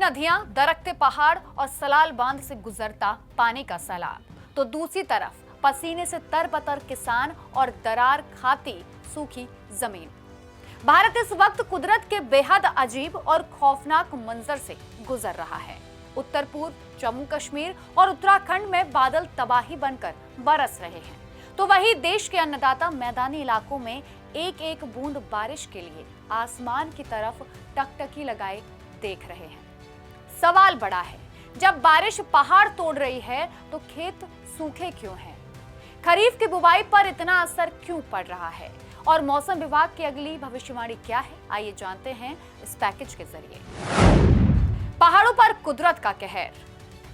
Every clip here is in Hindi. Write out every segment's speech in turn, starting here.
नदियां, दरकते पहाड़ और सलाल बांध से गुजरता पानी का सैलाब, तो दूसरी तरफ पसीने से तरबतर किसान और दरार खाती सूखी जमीन। भारत इस वक्त कुदरत के बेहद अजीब और खौफनाक मंजर से गुजर रहा है। उत्तर पूर्व, जम्मू कश्मीर और उत्तराखंड में बादल तबाही बनकर बरस रहे हैं, तो वहीं देश के अन्नदाता मैदानी इलाकों में एक एक बूंद बारिश के लिए आसमान की तरफ टकटकी लगाए देख रहे हैं। सवाल बड़ा है, जब बारिश पहाड़ तोड़ रही है तो खेत सूखे क्यों हैं? खरीफ की बुवाई पर इतना असर क्यों पड़ रहा है और मौसम विभाग की अगली भविष्यवाणी क्या है? आइए जानते हैं इस पैकेज के जरिए। पहाड़ों पर कुदरत का कहर।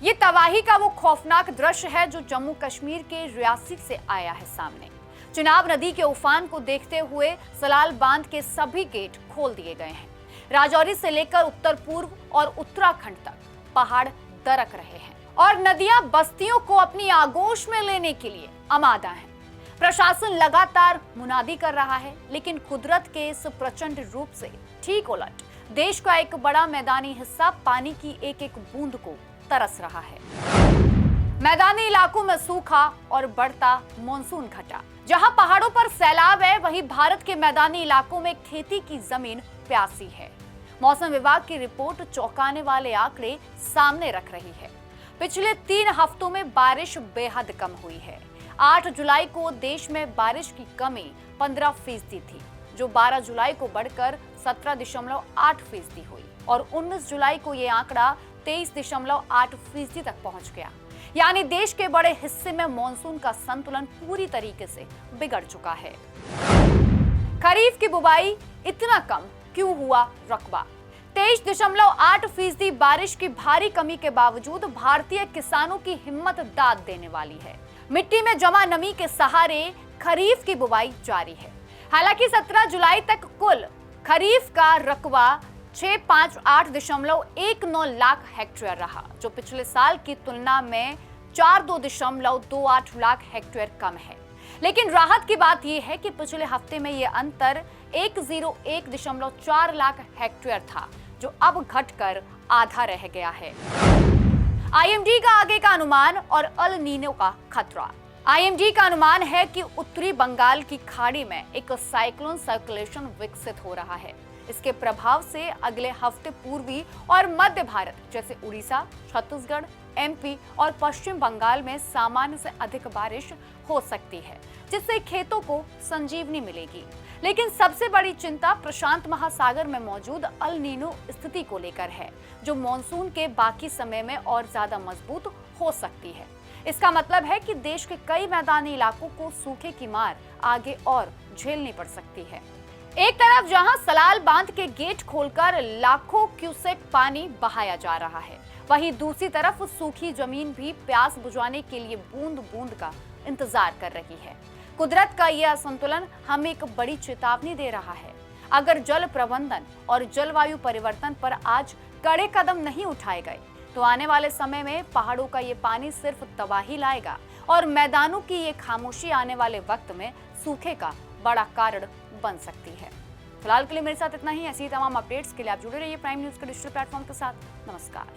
ये तबाही का वो खौफनाक दृश्य है जो जम्मू कश्मीर के रियासी से आया है सामने। चिनाब नदी के उफान को देखते हुए सलाल बांध के सभी गेट खोल दिए गए हैं। राजौरी से लेकर उत्तर पूर्व और उत्तराखंड तक पहाड़ दरक रहे हैं और नदियां बस्तियों को अपनी आगोश में लेने के लिए आमादा हैं। प्रशासन लगातार मुनादी कर रहा है, लेकिन कुदरत के इस प्रचंड रूप से ठीक उलट देश का एक बड़ा मैदानी हिस्सा पानी की एक एक बूंद को तरस रहा है। मैदानी इलाकों में सूखा और बढ़ता मॉनसून घटा। जहां पहाड़ों पर सैलाब है, वहीं भारत के मैदानी इलाकों में खेती की जमीन प्यासी है। मौसम विभाग की रिपोर्ट चौंकाने वाले आंकड़े सामने रख रही है। पिछले 3 हफ्तों में बारिश बेहद कम हुई है। 8 जुलाई को देश में बारिश की कमी 15% थी, जो 12 जुलाई को बढ़कर 17.8% हुई और 19 जुलाई को यह आंकड़ा 23.8% तक पहुंच गया। यानी देश के बड़े हिस्से में मॉनसून का संतुलन पूरी तरीके से बिगड़ चुका है। खरीफ की बुवाई इतना कम क्यों हुआ रकबा? 23.8% बारिश की भारी कमी के बावजूद भारतीय किसानों की हिम्मत दाद देने वाली है। मिट्टी में जमा नमी के सहारे खरीफ की बुवाई जारी है। हालांकि 17 जुलाई तक कुल खरीफ का रकबा 658.19 लाख हेक्टेयर रहा, जो पिछले साल की तुलना में 42.28 लाख हेक्टेयर कम है। लेकिन राहत की बात यह है कि पिछले हफ्ते में यह अंतर 101.4 लाख हेक्टेयर था, जो अब घटकर आधा रह गया है। आईएमडी का आगे का अनुमान और अल नीनो का खतरा। आईएमडी का अनुमान है कि उत्तरी बंगाल की खाड़ी में एक साइक्लोन सर्कुलेशन विकसित हो रहा है। इसके प्रभाव से अगले हफ्ते पूर्वी और मध्य भारत जैसे उड़ीसा, छत्तीसगढ़, एमपी और पश्चिम बंगाल में सामान्य से अधिक बारिश हो सकती है, जिससे खेतों को संजीवनी मिलेगी। लेकिन सबसे बड़ी चिंता प्रशांत महासागर में मौजूद अल नीनो स्थिति को लेकर है, जो मॉनसून के बाकी समय में और ज्यादा मजबूत हो सकती है। इसका मतलब है कि देश के कई मैदानी इलाकों को सूखे की मार आगे और झेलनी पड़ सकती है। एक तरफ जहां सलाल बांध के गेट खोलकर लाखों क्यूसेक पानी बहाया जा रहा है, वहीं दूसरी तरफ सूखी जमीन भी प्यास बुझाने के लिए बूंद बूंद का इंतजार कर रही है। कुदरत का यह असंतुलन हमें एक बड़ी चेतावनी दे रहा है। अगर जल प्रबंधन और जलवायु परिवर्तन पर आज कड़े कदम नहीं उठाए गए, तो आने वाले समय में पहाड़ों का ये पानी सिर्फ तबाही लाएगा और मैदानों की ये खामोशी आने वाले वक्त में सूखे का बड़ा कारण बन सकती है। फिलहाल के लिए मेरे साथ इतना ही। ऐसी तमाम अपडेट्स के लिए आप जुड़े रहिए प्राइम न्यूज के डिजिटल प्लेटफॉर्म के साथ। नमस्कार।